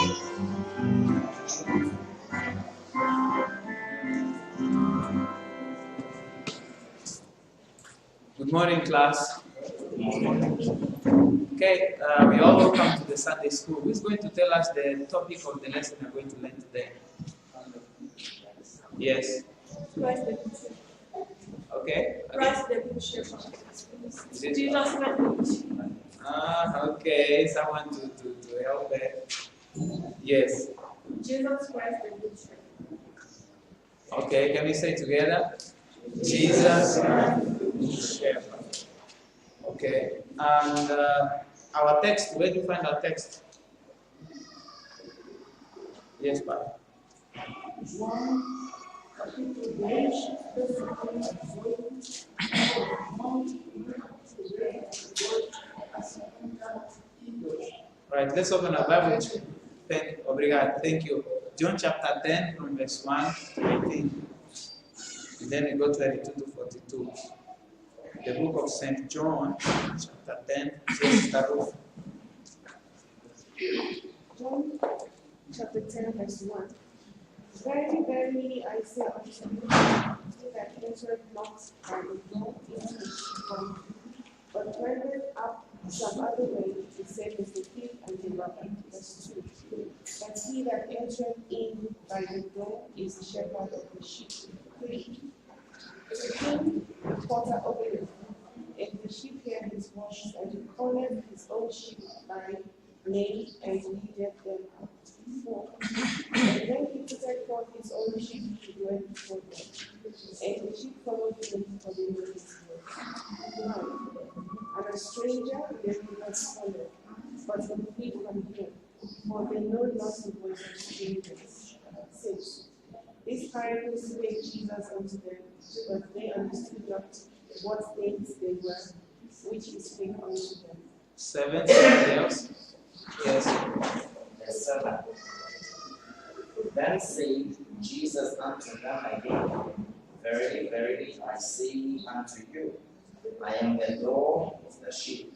Good morning, class. Okay, we all welcome to the Sunday school. Who is going to tell us the topic of the lesson we're going to learn today? Yes. Okay. Christ the Good Shepherd. Is it- Jesus message. Okay. Someone to help there. Yes. Jesus Christ the Good Shepherd. Okay, can we say together? Jesus Christ, the Good Shepherd. Okay, and our text, where do you find our text? Yes, Pastor. Right, let's open our Bible to 10. Obrigado, thank you. John chapter 10 from verse 1 to 18. And then we go to 32 to 42. The book of St. John, chapter 10, just start off. John chapter 10, verse 1. Verily, verily, I say unto you, he that entereth not by the door into the sheepfold, but climbeth up some other way, the same is the thief and the robber. Verse 2. But he that entereth in by the door is the shepherd of the sheep. 3. The king, the porter openeth, and the sheep hear his voice, and he calleth his own sheep by name, and leadeth them out. 4. And then he putteth forth his own sheep to dwell before them, and the sheep follow him, for they know his voice. 5. And a stranger they will not follow, but will flee from him, for they know not the voice of strangers. 6. These parables spake Jesus unto them, but they understood not what things they were, which he spake unto them. 7, somebody else? Yes. Verse 7. Then said Jesus unto them again, Verily, verily, I say unto you, I am the door of the sheep.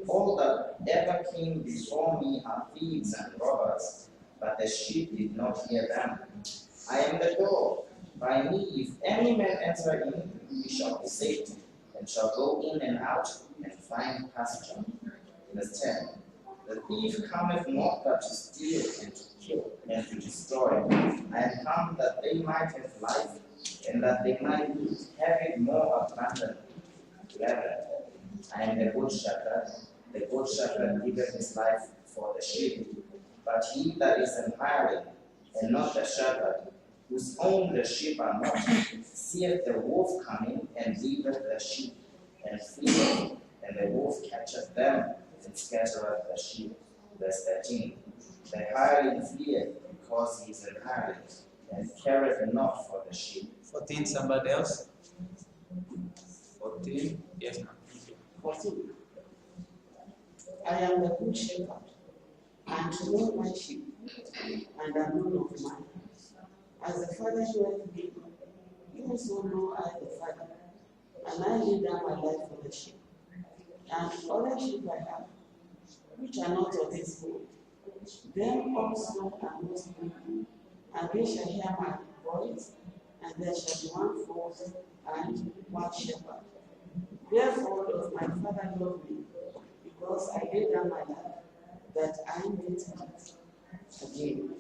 All that ever came before me are thieves and robbers, but the sheep did not hear them. I am the door. By me, if any man enter in, he shall be saved, and shall go in and out, and find pasture. Verse 10. The thief cometh not but to steal, and to kill, and to destroy. I am come that they might have life, and that they might have it more abundantly. 11. I am the good shepherd. The good shepherd giveth his life for the sheep. But he that is an hireling, and not the shepherd, whose own the sheep are not, seeth the wolf coming, and leaveth the sheep, and fleeth, and the wolf catcheth them, and scattereth the sheep. Verse 13. The hireling fleeth, because he is an hireling, and careth not for the sheep. 14, somebody else? 14, yes, ma'am. 14. I am the good shepherd, and to know my sheep, and are known of mine. As the Father knoweth me, even so know I the Father, and I lay down my life for the sheep. And other sheep I have, which are not of this fold, them also I must bring, and they shall hear my voice, and there shall be one fold and one shepherd. Therefore does my Father love me, because I lay down my life, that I may take it again.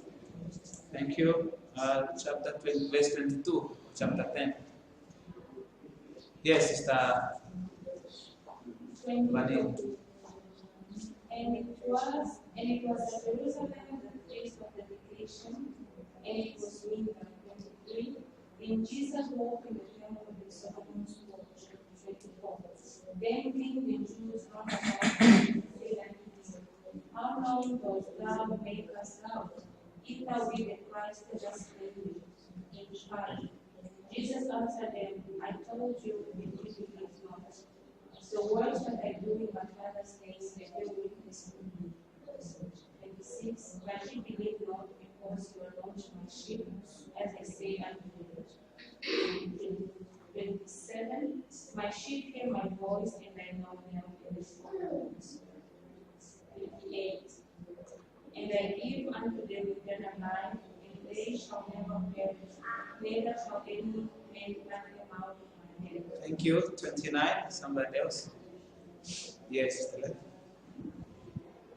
Thank you. Chapter 20, verse 22, chapter 10. Yes, Sister Bunny. And it was at Jerusalem the feast of dedication, and it was winter. 23. And Jesus walked in the temple of Solomon's porch. 24. Then came the Jews round about him and said unto him, How long dost thou make us loud? If thou be the Christ, just let me. 25. Jesus answered them, I told you, and you believe not. The works that I do in my Father's name, they bear witness to me. 26. But ye believe not, because you are not my sheep, as I say unto you. 27. My sheep hear my voice, and I know them, and respond. 58. And I give unto them eternal life, and they shall never perish, neither shall any man pluck them out of my hand. Thank you. 29. Somebody else? Yes, Stella.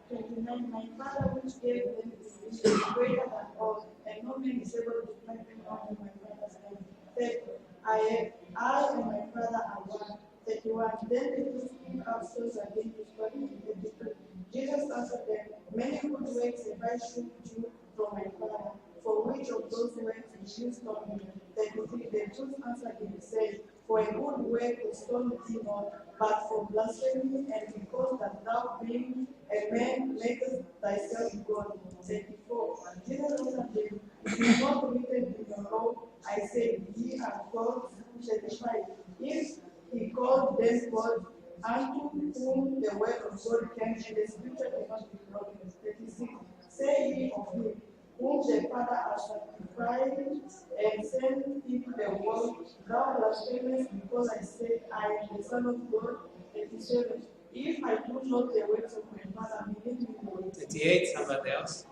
29. My Father which gave them this vision is greater than all, and no man is able to pluck them out of my Father's hand. 30. I and my Father are one. 31. Then they took him upstairs again to study in the temple. Jesus answered them, many good works have I showed you from my Father. For which of those works did you stone me? 33. The Jews answered him, saying, for a good work we stone thee not, but for blasphemy, and because that thou being a man makest thyself God. 34. Jesus answered them, it is not written in your law, I say, ye are called sanctified. If he called them God, unto whom the word of God came, and the scripture cannot be broken. 36. Say ye of him, whom the Father has sanctified and sent into the world, thou blasphemest, because I said, I am the Son of God. 37. If I do not the works of my Father, believe me not. 38. Somebody else?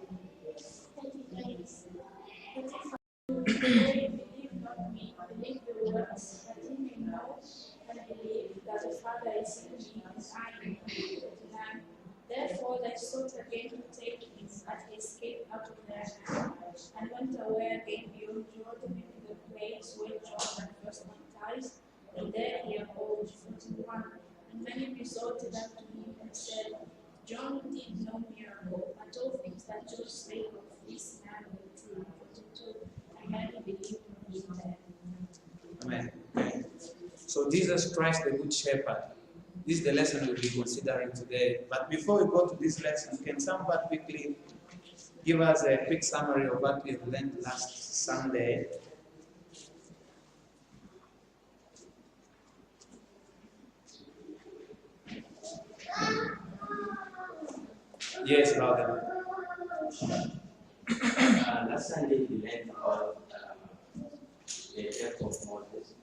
Believe not me, believe the works, that he may know and believe that the Father is in me, and I in him. 39. Therefore they sought again to take him, but he escaped out of their hand, and went away again beyond Jordan into the place where John had first baptized, and there he abode. 41. And many resorted unto him and said, John did no miracle, but all things that John spake of this man were true. 42. And many believed on him there. Amen. So Jesus Christ, the Good Shepherd. This is the lesson we'll be considering today. But before we go to this lesson, can somebody quickly give us a quick summary of what we've learned last Sunday? Yes, brother. Last Sunday we learned about the death of Moses.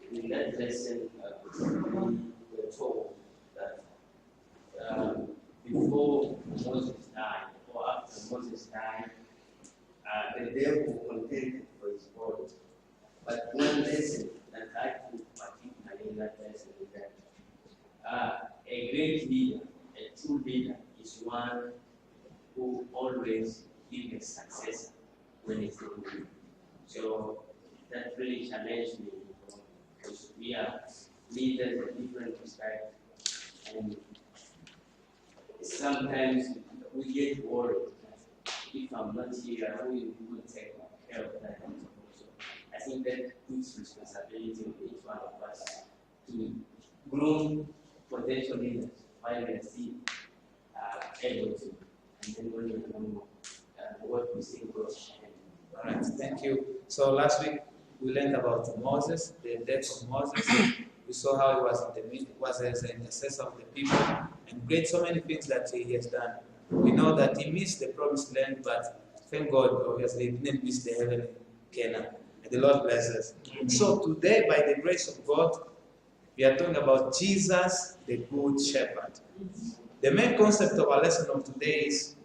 In that lesson, we were told that before Moses died, or after Moses died, the devil contended for his body. But one lesson that I took particularly in that lesson is that a great leader, a true leader, is one who always gives a successor when it's not good. So that really challenged me because we are leaders of different respects, and sometimes we get worried. If I'm not here, who will take care of that? So I think that puts responsibility on each one of us to groom potential leaders while we are still able to. And then when we know what we see goes. All right, thank you. So last week we learned about Moses, the death of Moses. We saw how he was as an intercessor of the people and did so many things that he has done. We know that he missed the promised land, but thank God, obviously, he didn't miss the heavenly Canaan. And the Lord bless us. So today, by the grace of God, we are talking about Jesus, the Good Shepherd. The main concept of our lesson of today is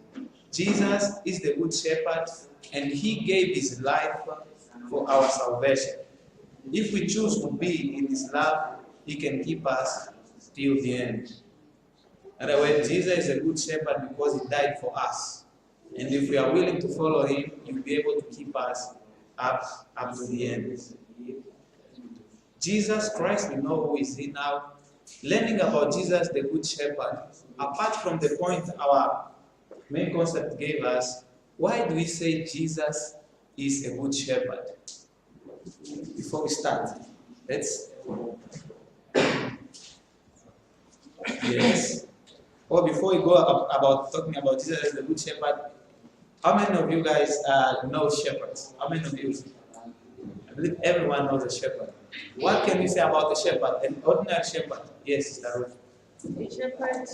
Jesus is the Good Shepherd, and he gave his life for our salvation. If we choose to be in his love, he can keep us till the end. In other words, Jesus is a good shepherd because he died for us. And if we are willing to follow him, he will be able to keep us up to the end. Jesus Christ, we know who is he now. Learning about Jesus, the good shepherd, apart from the point our main concept gave us, why do we say Jesus is a good shepherd? Before we start, let's... Yes. Or before we go about talking about Jesus as the good shepherd, how many of you guys know shepherds? How many of you? I believe everyone knows a shepherd. What can you say about the shepherd, an ordinary shepherd? Yes, Ruth. The shepherd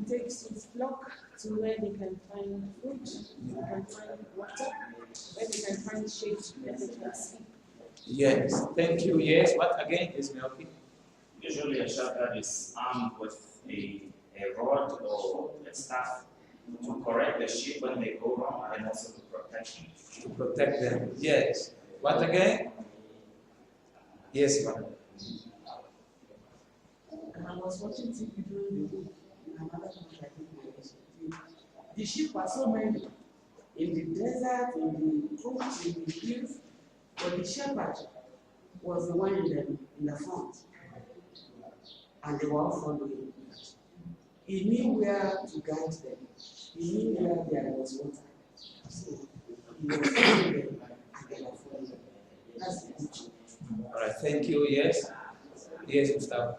takes his flock to where they can find food, they can find water, where they can find shade, where they can sleep. Yes, thank you. Yes, what again is Melfi? Usually a shepherd is armed with a a rod or a staff to correct the sheep when they go wrong and also to protect them. To protect them. Yes. What again? Yes, ma'am. I was watching TV during the week in another country, I think my nation. The sheep were so many in the desert, in the bush, in the hills, but the shepherd was the one in the front. And they were all following. He knew where to guide them. He knew where there was water. So he was following them and they were following them. That's the teaching. All right, thank you. Yes. Yes, Gustavo.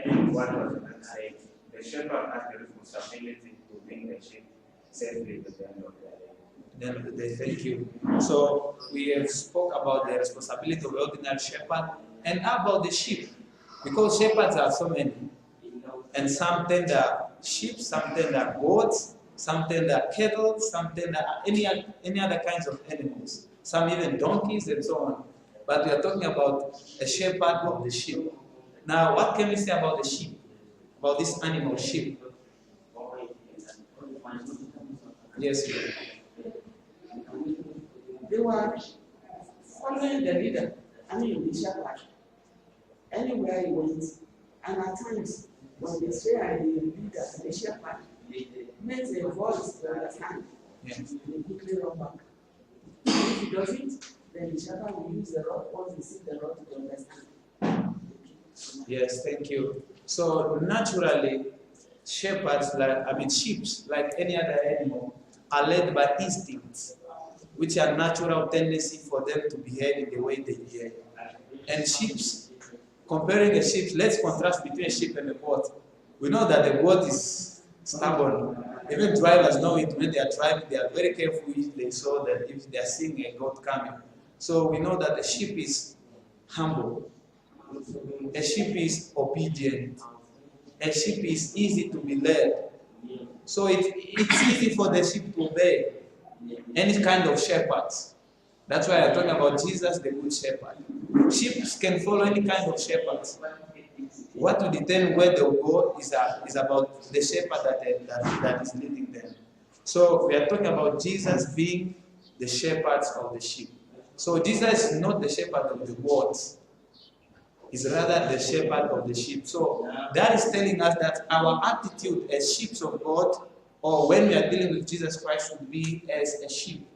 Anyone was saying the shepherd has the responsibility to bring the sheep safely to the end of the day. End of the day, thank you. So we have spoke about the responsibility of the ordinary shepherd and how about the sheep, because shepherds are so many, and some tender sheep, some tender goats, some tender cattle, some tender any other kinds of animals, some even donkeys and so on. But we are talking about a shepherd of the sheep. Now, what can we say about the sheep? About this animal sheep? Yes, sir. They were following the leader, the shepherd, anywhere he went. And at times, when they say the leader, the shepherd, makes a voice to understand, Yes. they quickly run back. If he doesn't, then the shepherd will use the rod once he sees the rod to understand. Yes, thank you. So naturally, shepherds, sheep, like any other animal, are led by instincts, which are natural tendency for them to behave in the way they behave. And sheep, comparing a sheep, let's contrast between a sheep and a goat. We know that the goat is stubborn. Even drivers know it when they are driving. They are very careful if they saw that if they are seeing a goat coming. So we know that the sheep is humble. A sheep is obedient. A sheep is easy to be led. So it's easy for the sheep to obey any kind of shepherd. That's why I'm talking about Jesus, the good shepherd. Sheep can follow any kind of shepherd. What will determine where they'll go is about the shepherd that is leading them. So we are talking about Jesus being the shepherd of the sheep. So Jesus is not the shepherd of the goats. He's rather the shepherd of the sheep. So that is telling us that our attitude as sheep of God, or when we are dealing with Jesus Christ, should be as a sheep.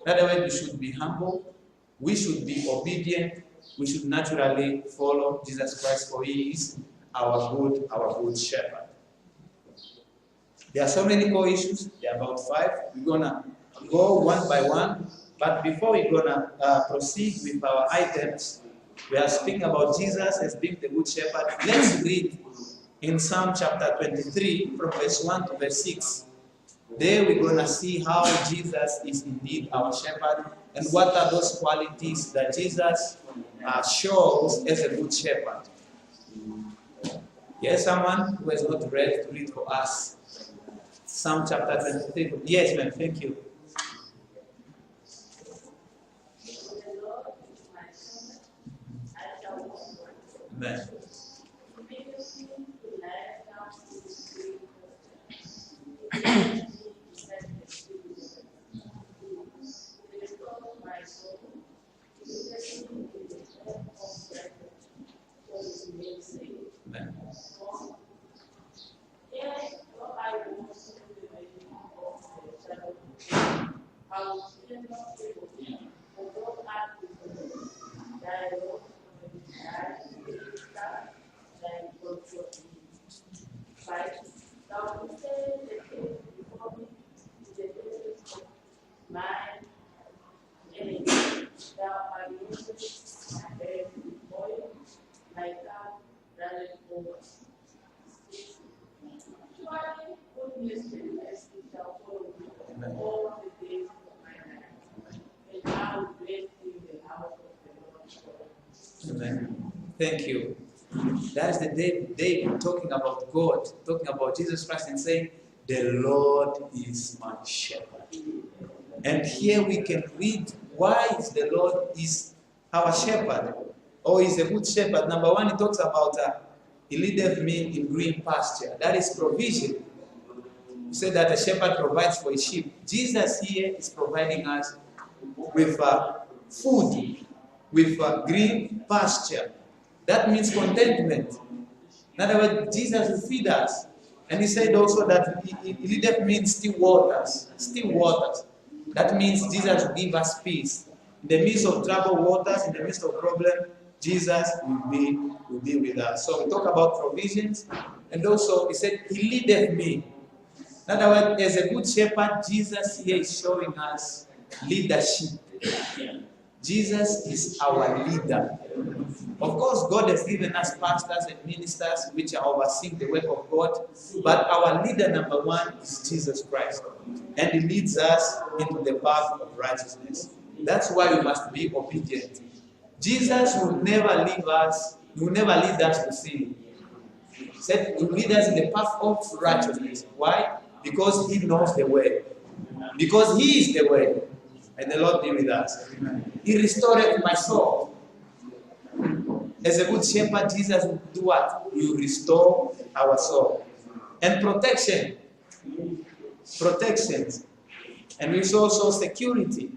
In other words, we should be humble, we should be obedient, we should naturally follow Jesus Christ, for He is our good shepherd. There are so many core issues. There are about 5. We're gonna go one by one. But before we're gonna proceed with our items, we are speaking about Jesus as being the good shepherd. Let's read in Psalm chapter 23 from verse 1 to verse 6. There we're going to see how Jesus is indeed our shepherd and what are those qualities that Jesus shows as a good shepherd. Yes, someone who has not read to read for us. Psalm chapter 23. Yes, ma'am, thank you. Amen. Amen. Thank you. That is the David talking about God, talking about Jesus Christ and saying, the Lord is my shepherd. And here we can read why is the Lord is our shepherd, or is a good shepherd. Number one, he talks about He leadeth me in green pasture. That is provision. We say that a shepherd provides for his sheep. Jesus here is providing us with food, with green pasture. That means contentment. In other words, Jesus will feed us. And he said also that he leadeth me in still waters. Still waters. That means Jesus will give us peace. In the midst of troubled waters, in the midst of problem, Jesus will be with us. So we talk about provisions. And also he said, he leadeth me. In other words, as a good shepherd, Jesus here is showing us leadership. Jesus is our leader. Of course, God has given us pastors and ministers which are overseeing the work of God, but our leader number one is Jesus Christ. And he leads us into the path of righteousness. That's why we must be obedient. Jesus will never leave us, he will never lead us to sin. He said he will lead us in the path of righteousness. Why? Because he knows the way. Because he is the way. And the Lord be with us. He restored my soul. As a good shepherd, Jesus will do what? He will restore our soul. And protection. Protection. And we saw also security.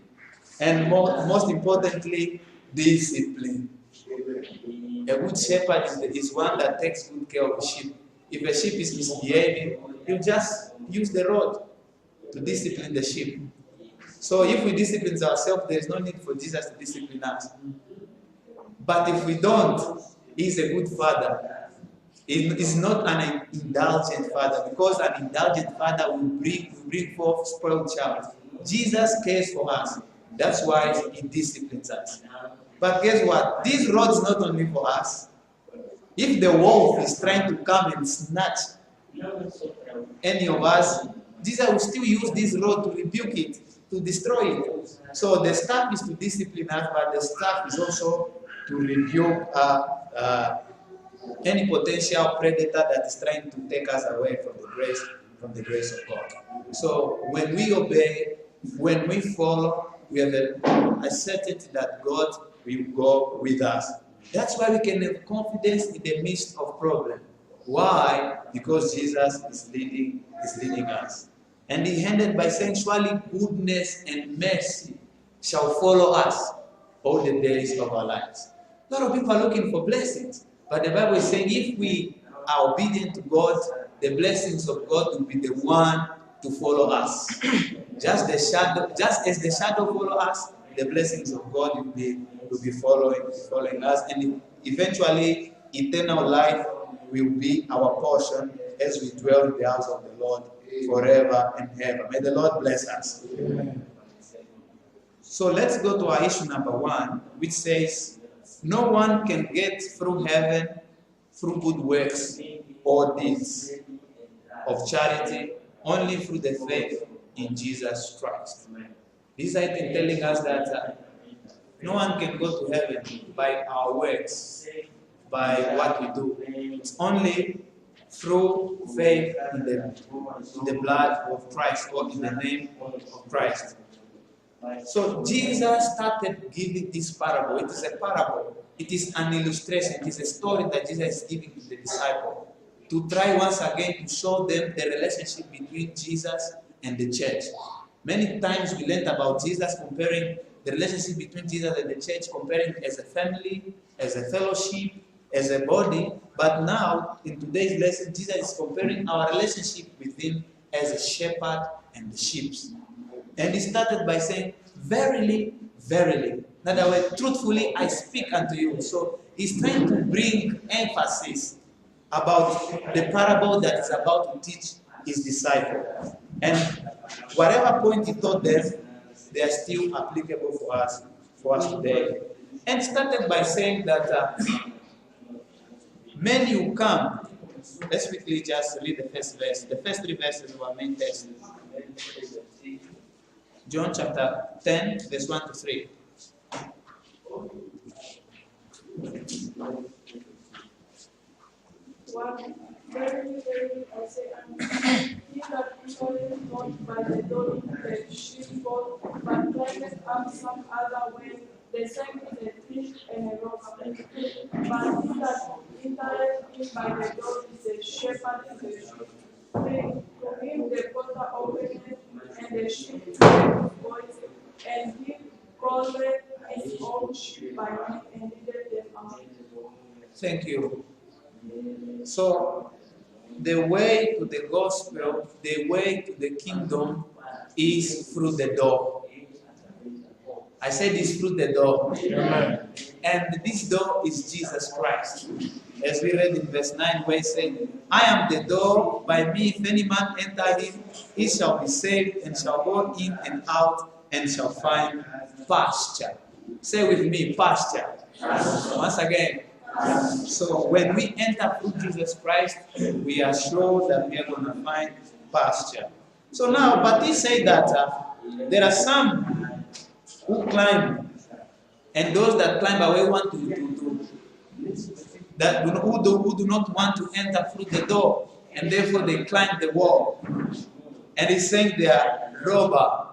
And most importantly, discipline. A good shepherd is one that takes good care of the sheep. If a sheep is misbehaving, he'll just use the rod to discipline the sheep. So if we discipline ourselves, there is no need for Jesus to discipline us. But if we don't, he's a good father. He's not an indulgent father, because an indulgent father will bring forth spoiled child. Jesus cares for us. That's why he disciplines us. But guess what? This rod is not only for us. If the wolf is trying to come and snatch any of us, Jesus will still use this rod to rebuke it, to destroy it. So the staff is to discipline us, but the staff is also to rebuke any potential predator that is trying to take us away from the grace of God. So when we obey, when we follow, we have a certainty that God will go with us. That's why we can have confidence in the midst of problem. Why? Because Jesus is leading us. And he ended by saying, surely goodness and mercy shall follow us all the days of our lives. A lot of people are looking for blessings, but the Bible is saying if we are obedient to God, the blessings of God will be the one to follow us. Just as the shadow follow us, the blessings of God will be following us, and eventually eternal life will be our portion as we dwell in the house of the Lord forever and ever. May the Lord bless us. Amen. So let's go to our issue number 1, which says, no one can get through heaven through good works or deeds of charity, only through the faith in Jesus Christ. This I think telling us that no one can go to heaven by our works, by what we do. It's only through faith in the blood of Christ, or in the name of Christ. So Jesus started giving this parable. It is a parable. It is an illustration. It is a story that Jesus is giving to the disciple to try once again to show them the relationship between Jesus and the church. Many times we learned about Jesus comparing the relationship between Jesus and the church, comparing as a family, as a fellowship, as a body. But now, in today's lesson, Jesus is comparing our relationship with him as a shepherd and the sheep. And he started by saying, verily, verily. In other words, truthfully, I speak unto you. So he's trying to bring emphasis about the parable that is about to teach his disciples. And whatever point he taught them, they are still applicable for us today. And started by saying that many who come. Let's quickly just read the first verse. The first 3 verses of our main text. John chapter 10, verse 1 to 3. Verily, verily, I say unto you, he that entereth not by the door into the sheepfold, but climbeth up some other way, the same is a thief and a robber. But he that entered in by the door is a shepherd in the sheep. To him the porter opened, and the sheep heard his voice, and he called his own sheep by name and leaded them out. Thank you. So, the way to the gospel, the way to the kingdom is through the door. I said it's through the door. Amen. And this door is Jesus Christ. As we read in verse 9 where he said, I am the door, by me if any man enter in, he shall be saved and shall go in and out and shall find pasture. Say with me, pasture. Once again. So when we enter through Jesus Christ, we are sure that we are going to find pasture. So now, but he said that there are some who climb, and those that climb away want who do not want to enter through the door, and therefore they climb the wall. And he's saying they are robber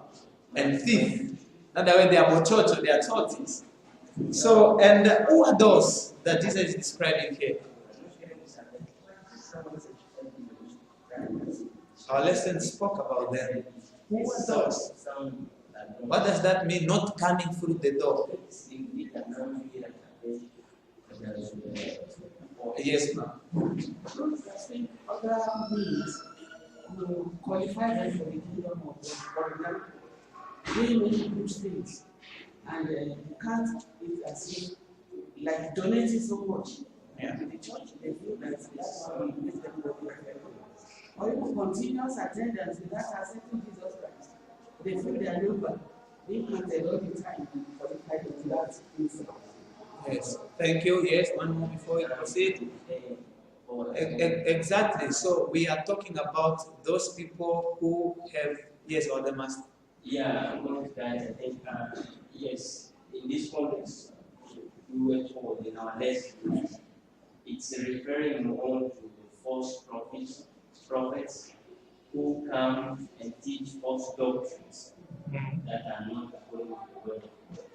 and thief. That way they are bochocho, they are tortoise. So, and who are those that Jesus is describing here? Our lesson spoke about them. Who are those? What does that mean, not coming through the door? Yes, ma'am. Other means to qualify them for the kingdom of God. For example, doing many good things, and you can't eat as if, like donating so much to the church, they feel that that's why we make them go to heaven. Or even continuous attendance without accepting Jesus Christ. They feel they are nobody. They can't all the time qualify to that insight. Yes, thank you. Yes, one more before we proceed. Exactly. So we are talking about those people who have, yes, or the master. Yeah, I'm going to guys, I think, yes, in this context, we were told in our lesson, it's referring more to the false prophets who come and teach false doctrines that are not according to the word.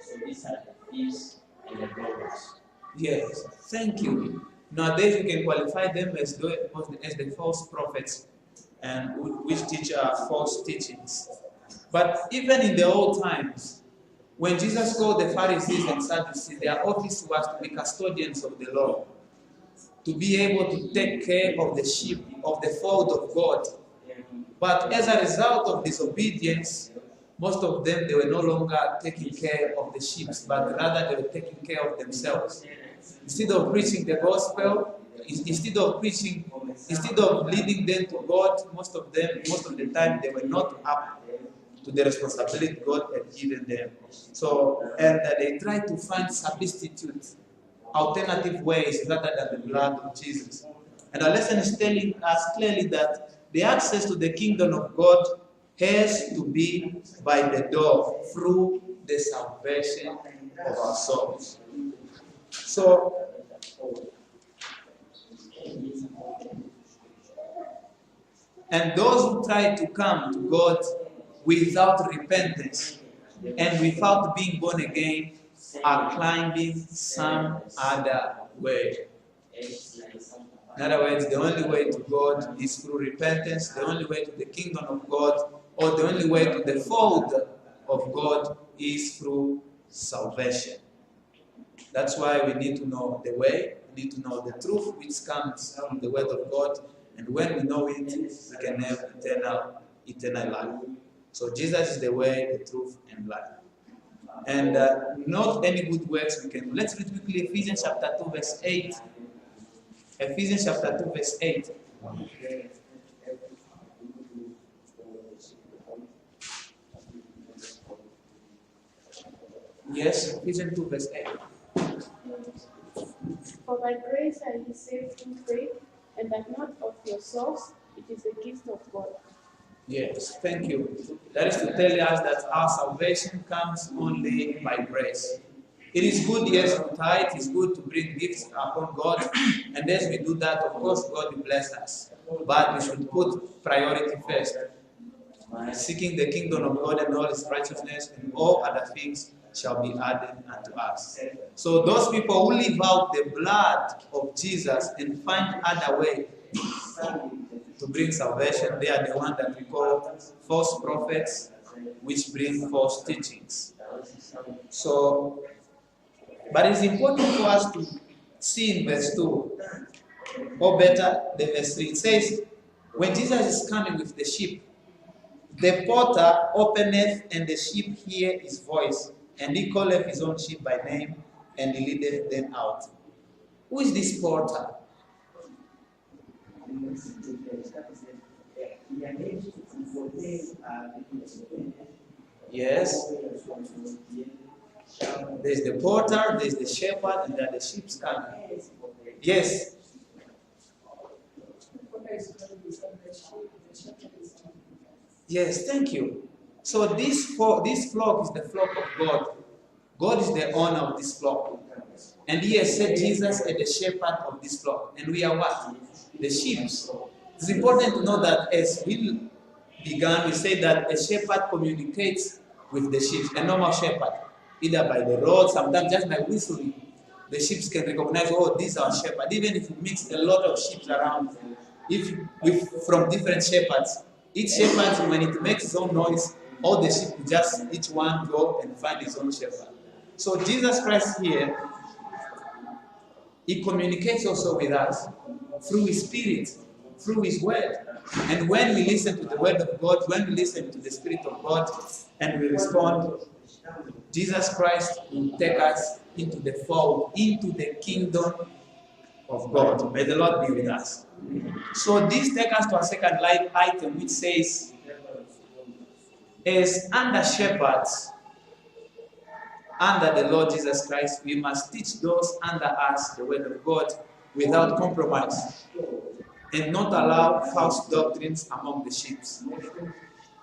So these are the thieves and the robbers. Yes, thank you. Nowadays you can qualify them as the false prophets and which teach false teachings. But even in the old times, when Jesus called the Pharisees and Sadducees, their office was to be custodians of the law, to be able to take care of the sheep, of the fold of God. But as a result of disobedience, most of them, they were no longer taking care of the sheep, but rather they were taking care of themselves. Instead of preaching the gospel, instead of leading them to God, most of the time, they were not up to the responsibility God had given them. So, and they tried to find substitutes, alternative ways rather than the blood of Jesus. And our lesson is telling us clearly that the access to the kingdom of God has to be by the door, through the salvation of our souls. So, and those who try to come to God without repentance and without being born again are climbing some other way. In other words, the only way to God is through repentance, the only way to the kingdom of God, or the only way to the fold of God is through salvation. That's why we need to know the way, we need to know the truth which comes from the word of God, and when we know it, we can have eternal life. So Jesus is the way, the truth, and life. And not any good works we can do. Let's read quickly Ephesians chapter 2, verse 8. Ephesians chapter 2, verse 8. Yes, Ephesians 2, verse 8. For by grace are ye saved through faith, and that not of yourselves, it is a gift of God. Yes, thank you. That is to tell us that our salvation comes only by grace. It is good, yes, to tithe. It is good to bring gifts upon God. And as we do that, of course, God will bless us. But we should put priority first. Seeking the kingdom of God and all His righteousness, and all other things shall be added unto us. So those people who leave out the blood of Jesus and find other way to bring salvation, they are the ones that we call false prophets, which bring false teachings. So, but it's important for us to see in verse 2, or better, the verse 3. It says, when Jesus is coming with the sheep, the porter openeth, and the sheep hear his voice, and he calleth his own sheep by name, and he leadeth them out. Who is this porter? Yes. There's the porter, there's the shepherd, and there are the sheep coming. Yes. Yes, thank you. So this flock is the flock of God. God is the owner of this flock. And he has set Jesus as the shepherd of this flock. And we are what? The sheep. It's important to know that as we began, we said that a shepherd communicates with the sheep, a normal shepherd, either by the road, sometimes just by whistling. The sheep can recognize, oh, these are shepherds. Even if you mix a lot of sheep around, from different shepherds, each shepherd, when it makes its own noise, all the sheep just each one go and find his own shepherd. So Jesus Christ here, he communicates also with us through his spirit, through his word. And when we listen to the word of God, when we listen to the Spirit of God and we respond, Jesus Christ will take us into the fold, into the kingdom of God. May the Lord be with us. So this takes us to a second life item which says, as under shepherds, under the Lord Jesus Christ, we must teach those under us the word of God without compromise, and not allow false doctrines among the sheep.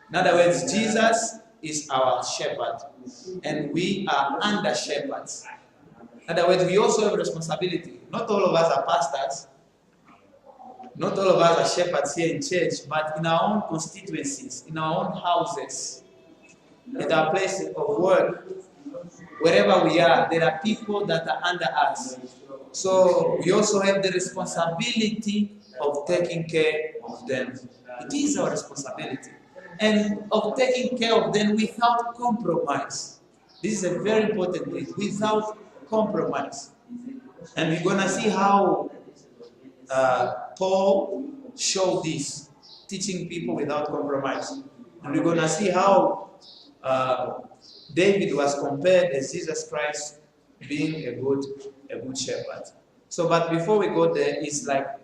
In other words, Jesus is our shepherd, and we are under shepherds. In other words, we also have responsibility. Not all of us are pastors, not all of us are shepherds here in church, but in our own constituencies, in our own houses, at our place of work, wherever we are, there are people that are under us. So we also have the responsibility of taking care of them. It is our responsibility. And of taking care of them without compromise. This is a very important thing, without compromise. And we're going to see how Paul showed this, teaching people without compromise. And we're going to see how David was compared as Jesus Christ being a good shepherd. So, but before we go there, it's like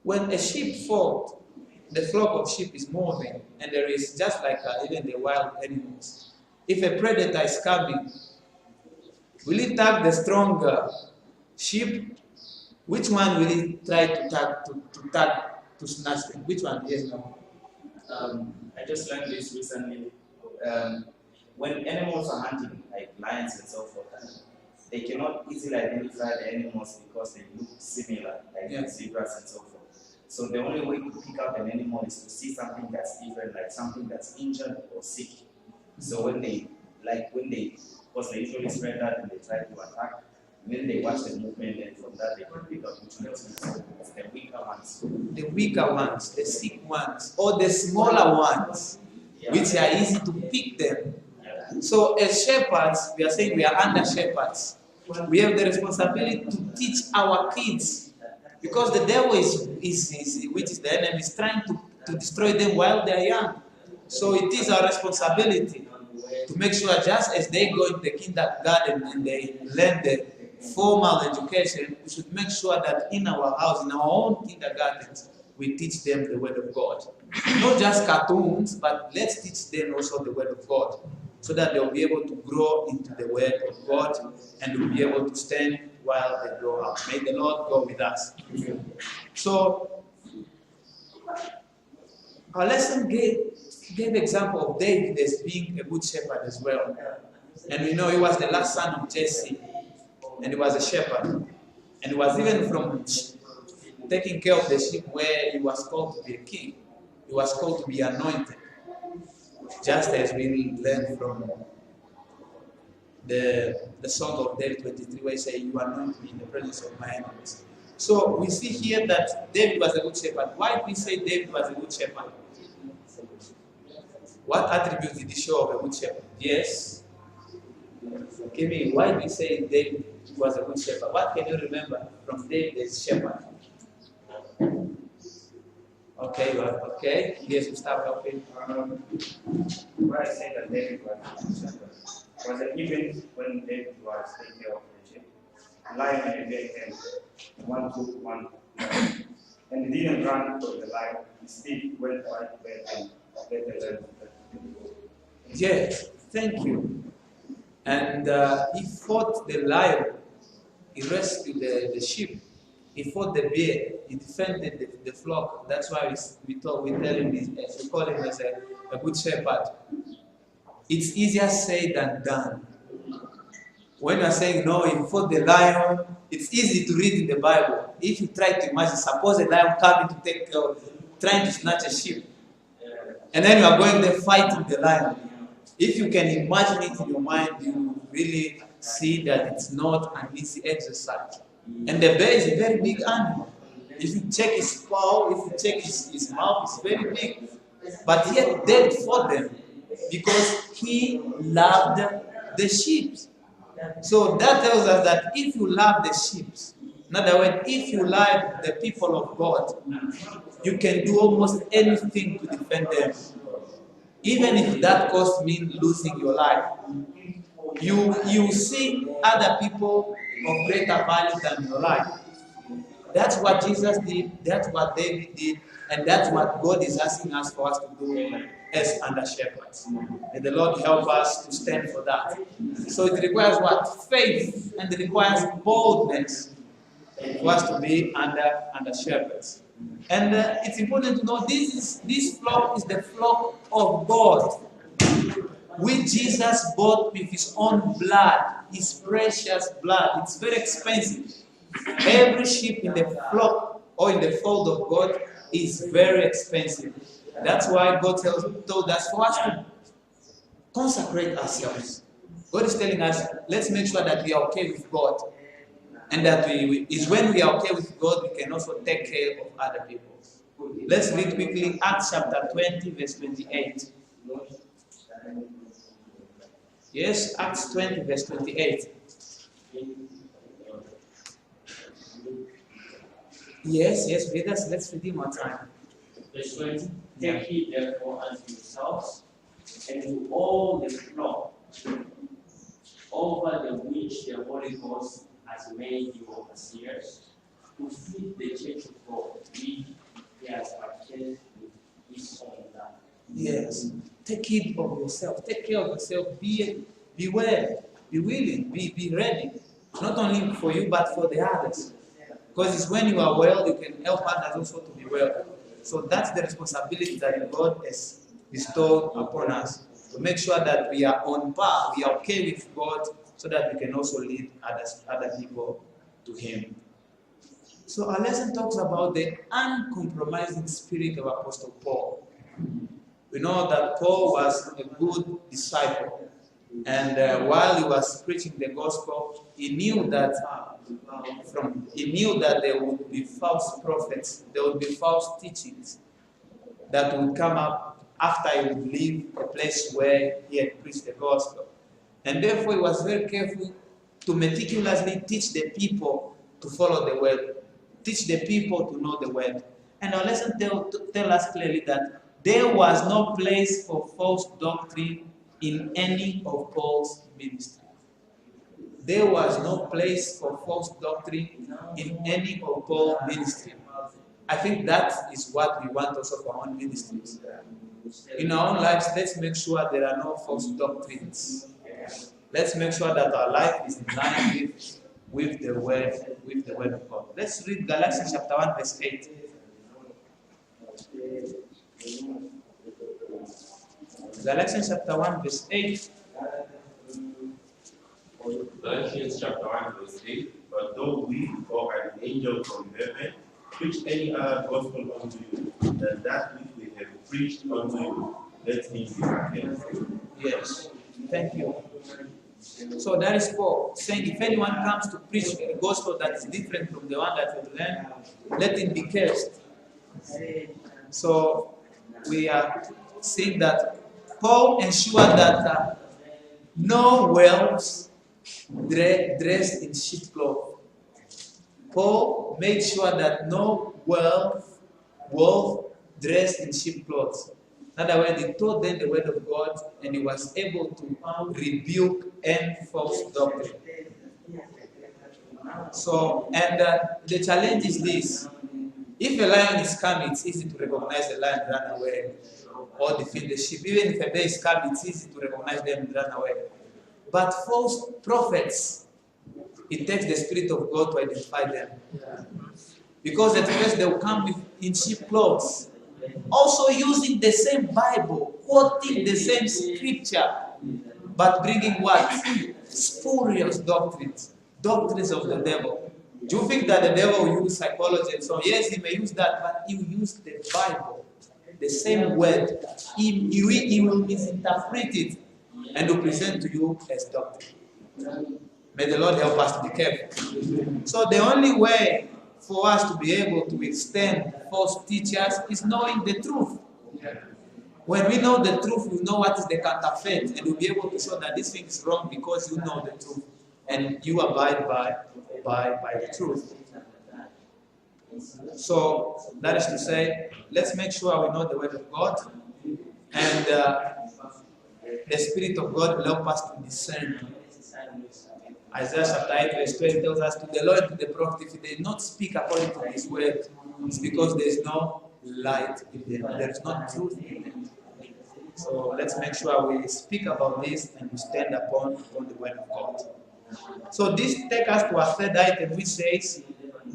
when a sheep falls, the flock of sheep is moving, and there is just like even the wild animals. If a predator is coming, will it tag the stronger sheep? Which one will it try to tag to snatch them? Which one? Yes, no. I just learned this recently. When animals are hunting, like lions and so forth, they cannot easily identify the animals because they look similar, like zebras and so forth. So the only way to pick up an animal is to see something that's different, like something that's injured or sick. So when they because they usually spread out and they try to attack, when they watch the movement, and from that they can pick up which ones are the weaker ones. The weaker ones, the sick ones, or the smaller ones, which are easy to pick them. So as shepherds, we are saying we are under shepherds. We have the responsibility to teach our kids, because the devil which is the enemy, is trying to destroy them while they are young. So it is our responsibility to make sure, just as they go into the kindergarten and they learn the formal education, we should make sure that in our house, in our own kindergartens, we teach them the word of God. Not just cartoons, but let's teach them also the word of God, so that they'll be able to grow into the word of God and will be able to stand while they grow up. May the Lord go with us. So, our lesson gave example of David as being a good shepherd as well. And we know he was the last son of Jesse, and he was a shepherd. And he was even from taking care of the sheep where he was called to be a king. He was called to be anointed. Just as we learn from the song of David 23 where he says, "You anoint me in the presence of my enemies." So we see here that David was a good shepherd. Why do we say David was a good shepherd? What attributes did he show of a good shepherd? Yes. Kimi, why do we say David was a good shepherd? What can you remember from David as shepherd? Okay, okay. Yes, we start helping. Why I say that David was a good shepherd was that even when David was taking care of the sheep, lion and bear came, one took one, and he didn't run from the lion. Instead, went right back and let the lion go. Yes, thank you. And he fought the lion, he rescued the sheep, he fought the bear, he defended the flock. That's why we tell him we call him as a good shepherd. It's easier said than done. When you're saying no, he fought the lion, it's easy to read in the Bible. If you try to imagine, suppose a lion coming to take trying to snatch a sheep, and then you are going there fighting the lion. If you can imagine it in your mind, you really see that it's not an easy exercise. And the bear is a very big animal. If you check his paw, if you check his mouth, it's very big. But yet David fought them because he loved the sheep. So that tells us that if you love the sheep, in other words, if you love the people of God, you can do almost anything to defend them. Even if that cost means losing your life. You see other people of greater value than your life. That's what Jesus did, that's what David did, and that's what God is asking us for us to do as under shepherds. May the Lord help us to stand for that. So it requires what? Faith, and it requires boldness for us to be under shepherds. And it's important to know this flock is the flock of God, which Jesus bought with his own blood, his precious blood. It's very expensive. Every sheep in the flock or in the fold of God is very expensive. That's why God told us for us to consecrate ourselves. God is telling us, let's make sure that we are okay with God. And that is when we are okay with God, we can also take care of other people. Let's read quickly Acts chapter 20, verse 28. Yes, Acts 20, verse 28. Yes, readers, let's read it one time. Verse 20. Take heed therefore unto yourselves and to all the flock over the which the Holy Ghost has made you overseers, to feed the church of God, which he has purchased with his own blood. Yes. Take heed of yourself. Take care of yourself. Be well. Be willing. Be ready. Not only for you, but for the others. Because it's when you are well, you can help others also to be well. So that's the responsibility that God has bestowed upon us. To make sure that we are on par, we are okay with God, so that we can also lead other people to Him. So our lesson talks about the uncompromising spirit of Apostle Paul. We know that Paul was a good disciple, and while he was preaching the gospel, he knew that there would be false prophets, there would be false teachings that would come up after he would leave a place where he had preached the gospel. And therefore he was very careful to meticulously teach the people to follow the word, teach the people to know the word. And our lesson tell us clearly that there was no place for false doctrine in any of Paul's ministry. There was no place for false doctrine in any of Paul's ministry. I think that is what we want also for our own ministries. In our own lives, let's make sure there are no false doctrines. Let's make sure that our life is in line with the word of God. Let's read Galatians chapter 1, verse 8. Galatians chapter 1, verse 8. Galatians chapter 1, verse 8. But though we or an angel from heaven preach any other gospel unto you than that which we have preached unto you, let him be accursed. Yes, thank you. So that is Paul saying, if anyone comes to preach a gospel that is different from the one that you learned, let him be cursed. So we are seeing that Paul ensured that no wolves dressed in sheep cloth. Paul made sure that no wolf dressed in sheep clothes. In other words, he taught them the word of God, and he was able to rebuke any false doctrine. So, and the challenge is this: if a lion is coming, it's easy to recognize the lion and run away, or defeat the sheep. Even if a bear is coming, it's easy to recognize them and run away. But false prophets, it takes the Spirit of God to identify them. Because at first they will come in sheep clothes, also using the same Bible, quoting the same scripture, but bringing what? Spurious doctrines of the devil. Do you think that the devil will use psychology and so on? Yes, he may use that, but he will use the Bible, the same word. He will misinterpret it and will present to you as doctrine. May the Lord help us to be careful. So the only way for us to be able to withstand false teachers is knowing the truth. When we know the truth, we know what is the counterfeit, and we'll be able to show that this thing is wrong because you know the truth and you abide by the truth. So that is to say, let's make sure we know the word of God, and the Spirit of God will help us to discern. Isaiah chapter 8 verse 12 tells us, to the Lord and to the prophet, if they not speak according to his word, it's because there is no light in them. There is no truth in them. So let's make sure we speak about this and we stand upon the word of God. So this takes us to our third item, which says,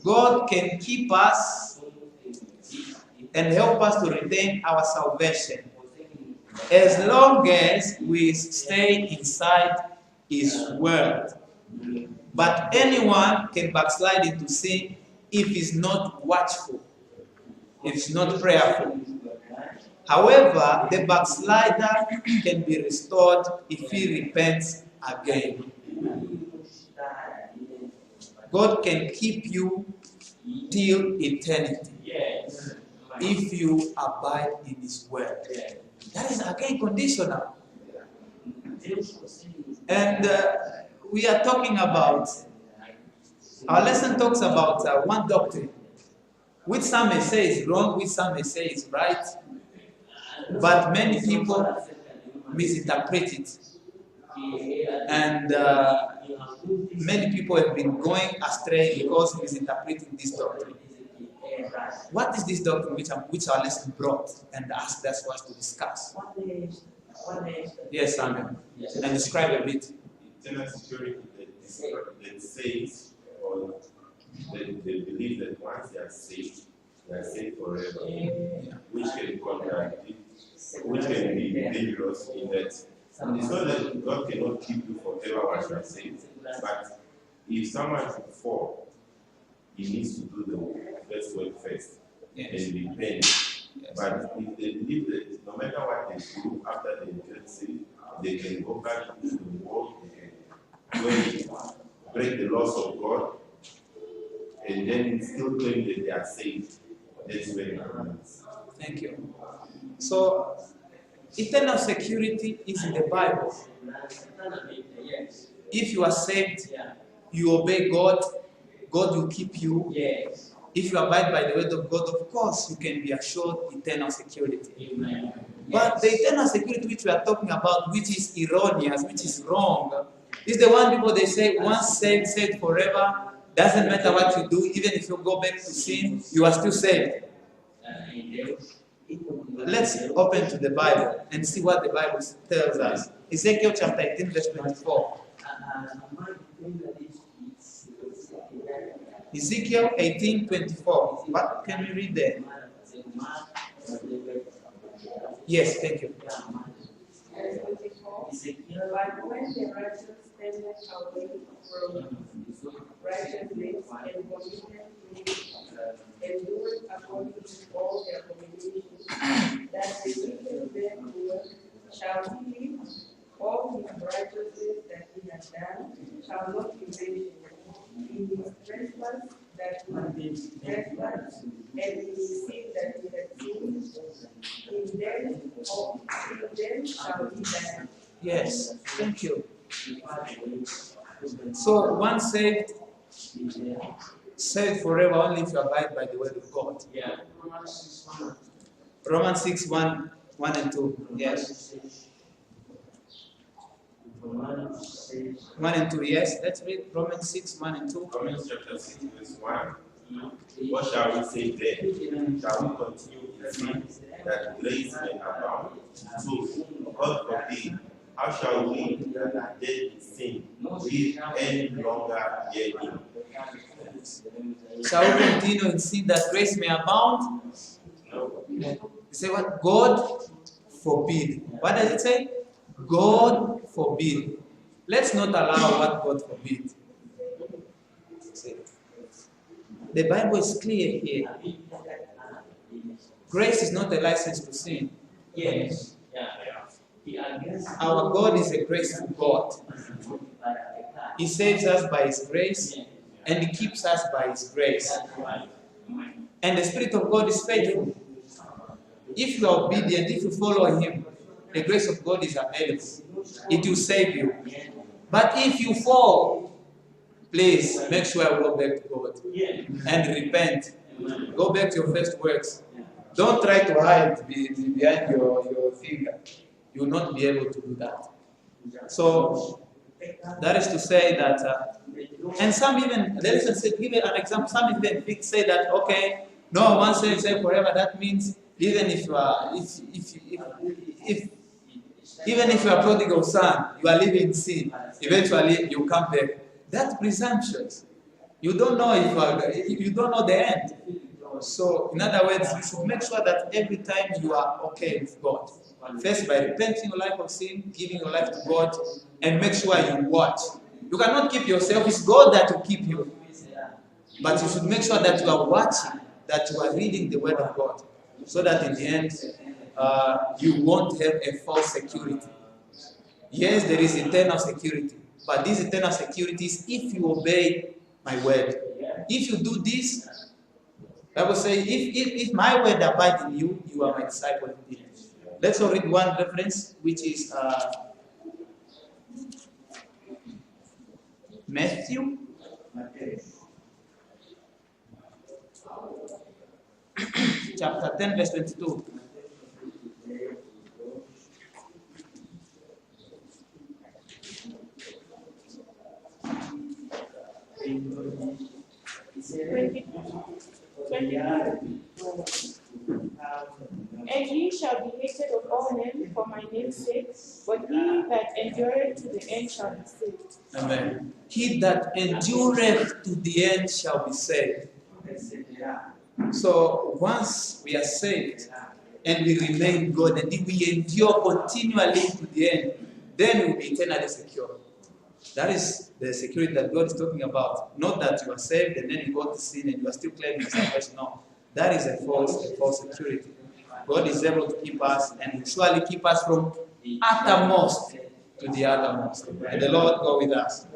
God can keep us and help us to retain our salvation as long as we stay inside his word. But anyone can backslide into sin if he's not watchful, if he's not prayerful. However, the backslider can be restored if he repents again. God can keep you till eternity if you abide in his word. That is again conditional. And we are talking about, our lesson talks about one doctrine, which some may say is wrong, which some may say is right, but many people misinterpret it. And many people have been going astray because misinterpreting this doctrine. What is this doctrine which our lesson brought and asked us for us to discuss? Yes, Samuel. And describe a bit. Eternal security that says, or they believe that once they are saved forever, which can contradict, which can be dangerous in that. It's not that God cannot keep you forever once you are saved, but if someone should fall, he needs to do the first work first and repent. But if they believe that no matter what they do after they get saved, they can go back into the world, they can break the laws of God, and then still claim that they are saved. That's where it happens. Thank you. So, eternal security is in the Bible. If you are saved, you obey God, God will keep you. If you abide by the word of God, of course, you can be assured eternal security. Amen. But the eternal security which we are talking about, which is erroneous, which is wrong, is the one people they say, once saved, saved forever. Doesn't matter what you do, even if you go back to sin, you are still saved. Let's open to the Bible and see what the Bible tells us. Ezekiel chapter 18, verse 24. Ezekiel 18:24. What can we read there? Yes, thank you. But when the righteous turn away from righteousness and committed and do it according to all their communications, that the wicked man shall he live all his righteousness that he has done shall not be mentioned. In his trespass that he trespassed, and in his sin that he had sinned, in them shall he die. Yes, thank you. So once saved, saved forever only if you abide by the word of God. Yeah. Romans 6, 1 and 2. Yes. 1 and 2, yes. Let's read Romans 6, 1 and 2. Romans chapter 6, verse 1. What shall we say then? Shall we continue in sin that grace may abound? 2. God forbid. How shall we that are dead in sin live any longer herein? Shall we continue in sin that grace may abound? No. You say what? God forbid. What does it say? God forbid. Let's not allow what God forbid. See? The Bible is clear here. Grace is not a license to sin. Yes. Yeah. Our God is a graceful God. He saves us by His grace and He keeps us by His grace. And the Spirit of God is faithful. If you are obedient, if you follow Him, the grace of God is available. It will save you. But if you fall, please make sure you go back to God and repent. Go back to your first works. Don't try to hide behind your finger. You will not be able to do that. So, that is to say that, and some even, let us give an example, some even say that, okay, no, once saved forever, that means even if you are, even if you are prodigal son, you are living in sin, eventually you come back. That's presumptuous. You don't know you don't know the end. So, in other words, you should make sure that every time you are okay with God. First, by repenting your life of sin, giving your life to God, and make sure you watch. You cannot keep yourself, it's God that will keep you. But you should make sure that you are watching, that you are reading the Word of God, so that in the end, you won't have a false security. Yes, there is eternal security, but this eternal security is if you obey my word. If you do this, I will say, if my word abides in you, you are my disciple indeed. Let's all read one reference, which is Matthew. Chapter 10, verse 22. And ye shall be hated of all men for my name's sake, but he that endureth to the end shall be saved. Amen. He that endureth to the end shall be saved. So once we are saved and we remain God and we endure continually to the end, then we will be eternally secure. That is the security that God is talking about. Not that you are saved and then you go to sin and you are still claiming salvation. No, that is a false security. God is able to keep us and will surely keep us from the uttermost to the uttermost. And the Lord go with us.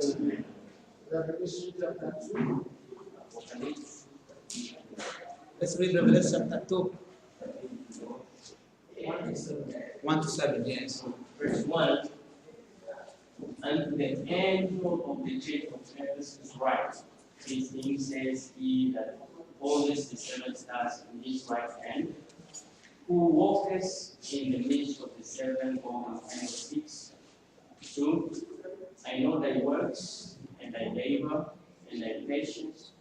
Let's read Revelation chapter 2. 1 to 7, yes. Verse 1. And the angel of the church of Ephesus writes, his name says, he that holdeth the 7 stars in his right hand, who walketh in the midst of the 7 golden candlesticks. 2. I know thy works, and thy labor, and thy patience,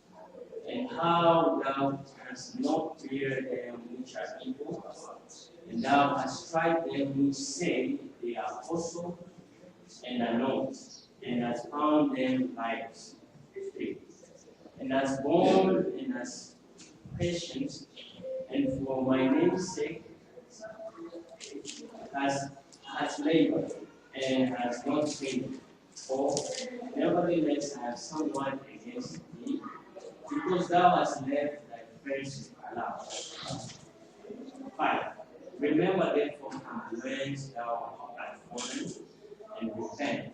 and how thou hast not feared them which are evil, and thou hast tried them which say they are apostle, and are not, and hast found them liars. 3. And hast borne, and hast patience, and for my name's sake has labored, and has not fainted. For nevertheless I have somewhat against thee, because thou hast left thy first love. 5. Remember therefore from whence thou art fallen, and repent,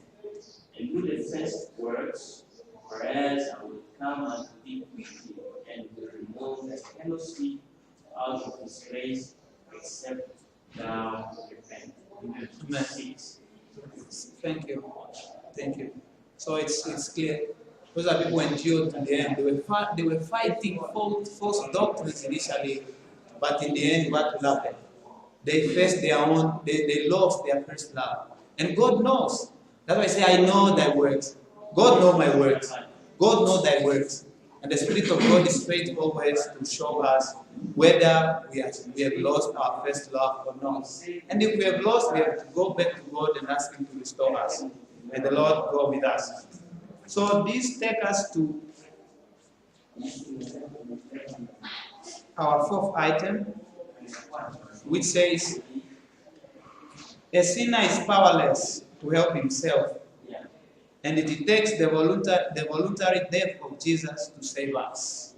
and do the first works, whereas I will come and be with you and will remove the fellowship out of his face, except thou repent. Amen. 6. Thank you. Thank you. So it's clear. Those are people who endured to the end. They were fighting false doctrines initially, but in the end, what will happen? They faced their own, they lost their first love. And God knows. That's why I say, I know thy works. God knows my works. God knows thy works. And the Spirit of God is faithful always to show us whether we have lost our first love or not. And if we have lost, we have to go back to God and ask Him to restore us. May the Lord go with us. So this takes us to our fourth item, which says, a sinner is powerless to help himself, and it takes the voluntary death of Jesus to save us.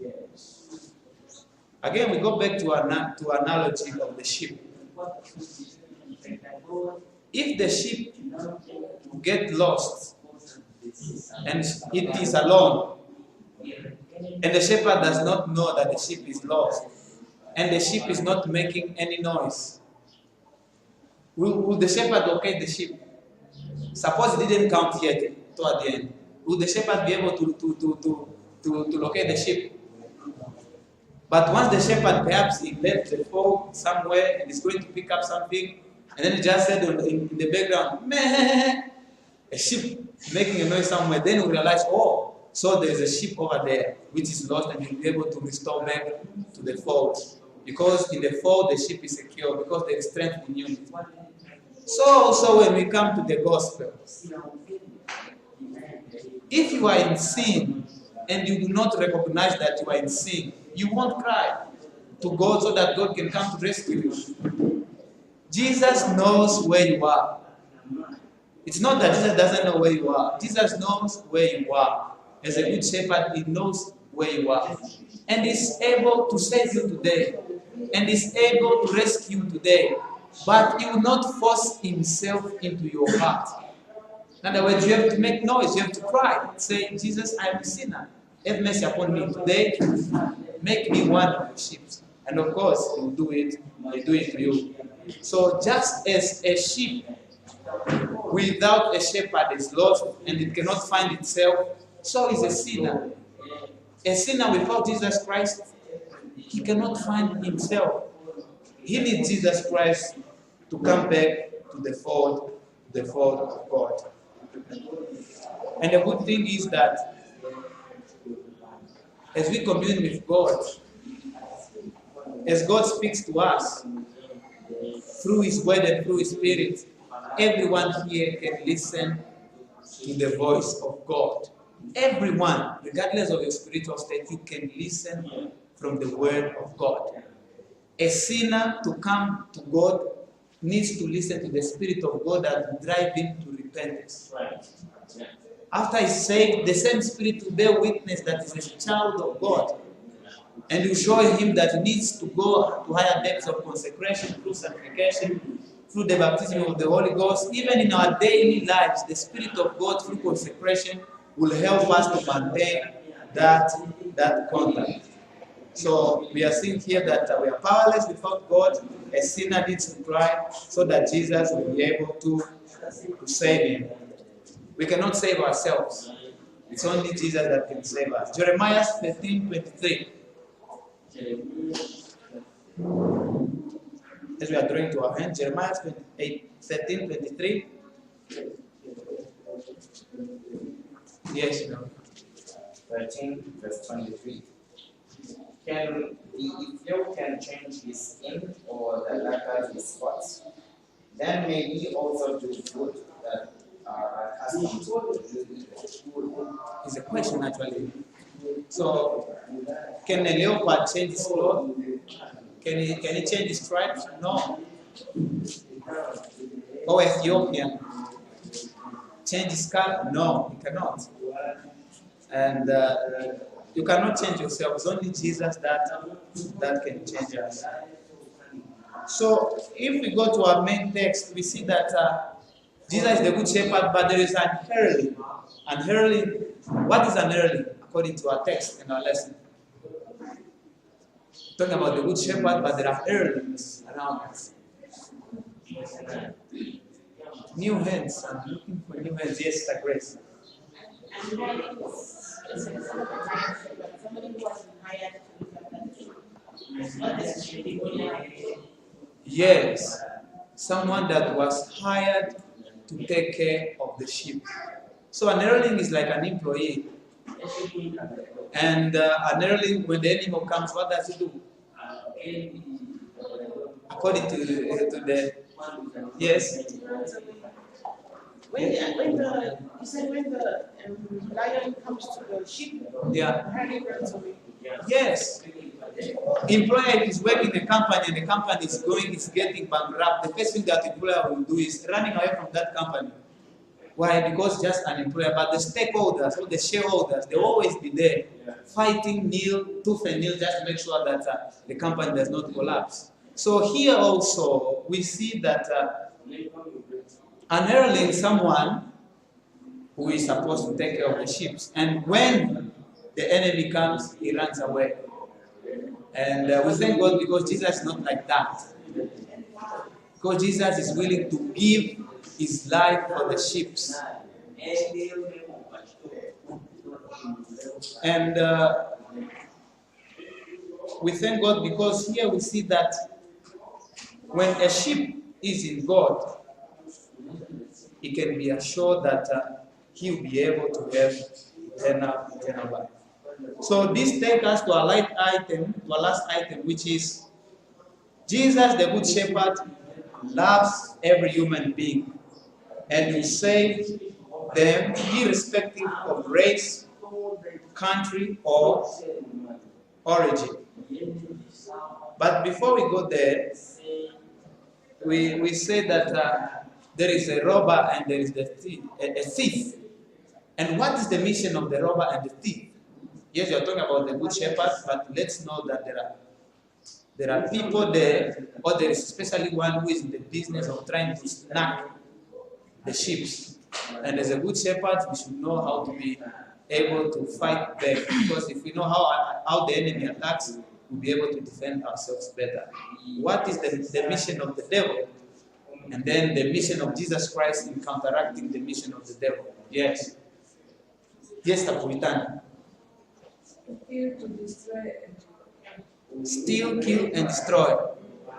Again, we go back to analogy of the sheep. If the sheep get lost and it is alone, and the shepherd does not know that the sheep is lost, and the sheep is not making any noise, will the shepherd locate the sheep? Suppose he didn't count yet toward the end. Will the shepherd be able to locate the sheep? But once the shepherd perhaps he left the fold somewhere and is going to pick up something, and then he just said in the background, meh, a sheep making a noise somewhere, then we realize, oh, so there's a sheep over there which is lost, and you'll be able to restore back to the fold. Because in the fold the sheep is secure, because there is strength in unity. So also when we come to the gospel, if you are in sin and you do not recognize that you are in sin, you won't cry to God so that God can come to rescue you. Jesus knows where you are. It's not that Jesus doesn't know where you are. Jesus knows where you are. As a good shepherd, He knows where you are. And is able to save you today. And is able to rescue you today. But He will not force Himself into your heart. In other words, you have to make noise, you have to cry. Say, Jesus, I am a sinner. Have mercy upon me today. Make me one of your sheep. And of course, He will do it. He will do it to you. So just as a sheep without a shepherd is lost and it cannot find itself, so is a sinner. A sinner without Jesus Christ, he cannot find himself. He needs Jesus Christ to come back to the fold of God. And the good thing is that as we commune with God, as God speaks to us through His Word and through His Spirit, everyone here can listen to the voice of God. Everyone, regardless of your spiritual state, you can listen from the Word of God. A sinner to come to God needs to listen to the Spirit of God that will drive him to repentance. Right. After he's saved, the same Spirit will bear witness that he's a child of God. And you show him that he needs to go to higher depths of consecration through sanctification, through the baptism of the Holy Ghost. Even in our daily lives, the Spirit of God through consecration will help us to maintain that contact. So we are seeing here that we are powerless without God. A sinner needs to cry so that Jesus will be able to save him. We cannot save ourselves. It's only Jesus that can save us. Jeremiah 13:23. As we are drawing to our hand, Jeremiah 13:23. Yes, no. 13, verse 23. Can the Ethiopian change his skin or the leper his spots? Then may he also do good that are accustomed to do evil. It's a question actually. So, can a leopard change his clothes? Can he change his stripes? No. Or Ethiopian change his scarf? No, he cannot. And you cannot change yourself. It's only Jesus that can change us. So, if we go to our main text, we see that Jesus is the good shepherd, but there is an heralding. An heralding, what is an heralding according to our text and our lesson? Talking about the good shepherd, but there are heraldings around us. New hands, I'm looking for new hands. Yes, Sister Grace. And then it's somebody who was hired to look at that sheep. Not necessarily. Yes, someone that was hired to take care of the sheep. So an heralding is like an employee. And an heralding, when the animal comes, what does it do? According to the yes. When the you said when the lion comes to the sheep, Yeah. herding runs away. Yes. Employer is working in a company and the company is getting bankrupt. The first thing that employer will do is running away from that company. Why? Because just an employer, but the stakeholders or the shareholders, they always be there fighting tooth and nail just to make sure that the company does not collapse. So here also we see that an heralding is someone who is supposed to take care of the sheep, and when the enemy comes, he runs away. And we thank God because Jesus is not like that. Because Jesus is willing to give his life for the sheep. And we thank God because here we see that when a sheep is in God, he can be assured that he will be able to have eternal life. So this takes us to our last item, which is Jesus, the Good Shepherd, loves every human being and will save them irrespective of race, country, or origin. But before we go there, we say that there is a robber and there is a thief. And what is the mission of the robber and the thief? Yes, you are talking about the Good Shepherd, but let's know that there are people there, or there is especially one who is in the business of trying to snag the sheep. And as a Good Shepherd, we should know how to be able to fight back, because if we know how the enemy attacks, we'll be able to defend ourselves better. What is the mission of the devil? And then the mission of Jesus Christ in counteracting the mission of the devil. Yes. Yes, Tapuitana. Steal, kill, and destroy.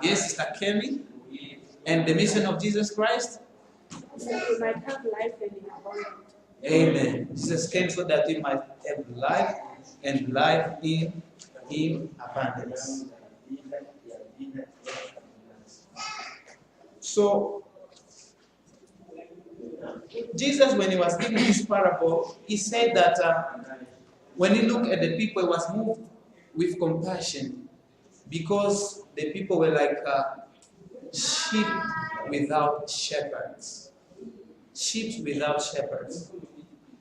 Yes, Sister Kemi. And the mission of Jesus Christ? So you might have life and in abundance. Amen. Jesus came so that we might have life and life in abundance. So, Jesus, when he was giving this parable, he said that when he looked at the people, he was moved with compassion because the people were like sheep without shepherds. Sheep without shepherds.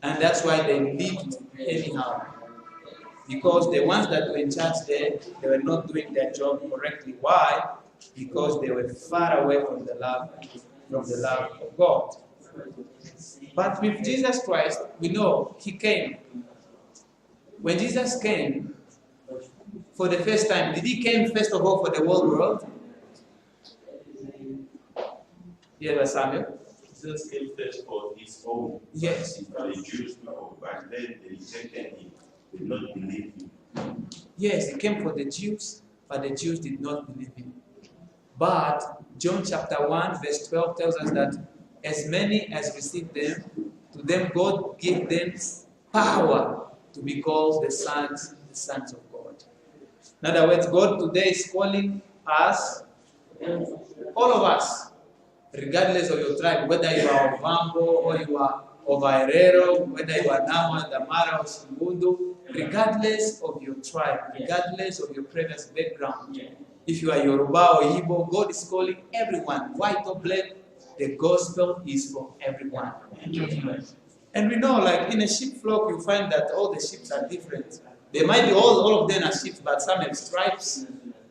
And that's why they lived anyhow. Because the ones that were in charge there, they were not doing their job correctly. Why? Because they were far away from the love of God. But with Jesus Christ, we know he came. When Jesus came, for the first time, did he came first of all for the whole world? Yes, Samuel. Jesus came first for his own. Yes. For the Jewish people, but then they rejected him, did not believe him. Yes, he came for the Jews, but the Jews did not believe him. But John chapter 1 verse 12 tells us that as many as received them, to them God gave them power to be called the sons of God. In other words, God today is calling us, all of us, regardless of your tribe, whether you are of Vambo or you are of Aerero, whether you are Nama, Damara, or Shimbundu, regardless of your tribe, regardless of your previous background. If you are Yoruba or Igbo, God is calling everyone, white or black. The gospel is for everyone. And we know, like in a sheep flock, you find that all the sheep are different. They might be all of them are sheep, but some have stripes,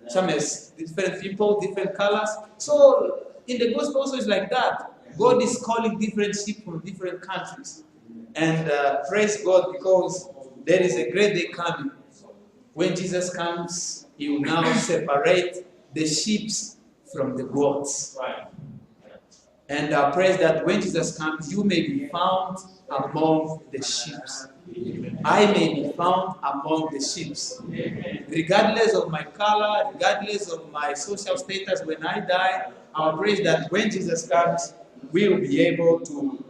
some have different people, different colors. So in the gospel also it's like that. God is calling different sheep from different countries. And praise God, because there is a great day coming. When Jesus comes, he will now separate the sheep from the goats. And praise that when Jesus comes, you may be found among the sheep. I may be found among the sheep. Regardless of my color, regardless of my social status, when I die, I praise that when Jesus comes, we will be able to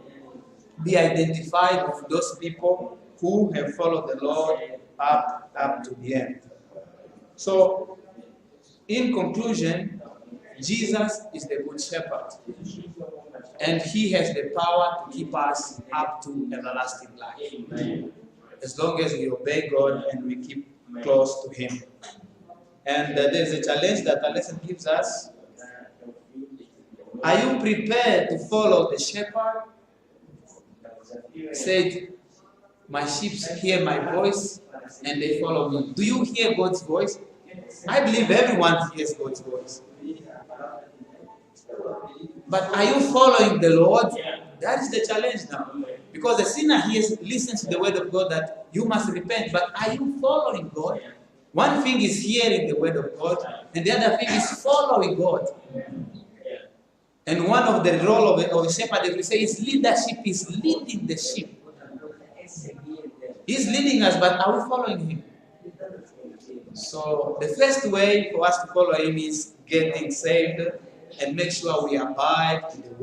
be identified with those people who have followed the Lord up to the end. So, in conclusion, Jesus is the Good Shepherd, and he has the power to keep us up to everlasting life, as long as we obey God and we keep close to him. And there's a challenge that the lesson gives us. Are you prepared to follow the shepherd? Said, my sheep hear my voice and they follow me. Do you hear God's voice? I believe everyone hears God's voice. But are you following the Lord? That is the challenge now. Because the sinner listens to the word of God that you must repent. But are you following God? One thing is hearing the word of God, and the other thing is following God. And one of the role of a shepherd, if we say, is leadership, is leading the sheep. He's leading us, but are we following him? So the first way for us to follow him is getting saved and make sure we abide in the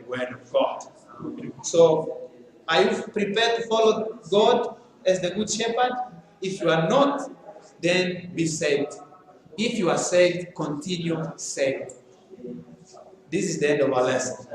word of God. So are you prepared to follow God as the Good Shepherd? If you are not, then be saved. If you are saved, continue saved. This is the end of our lesson.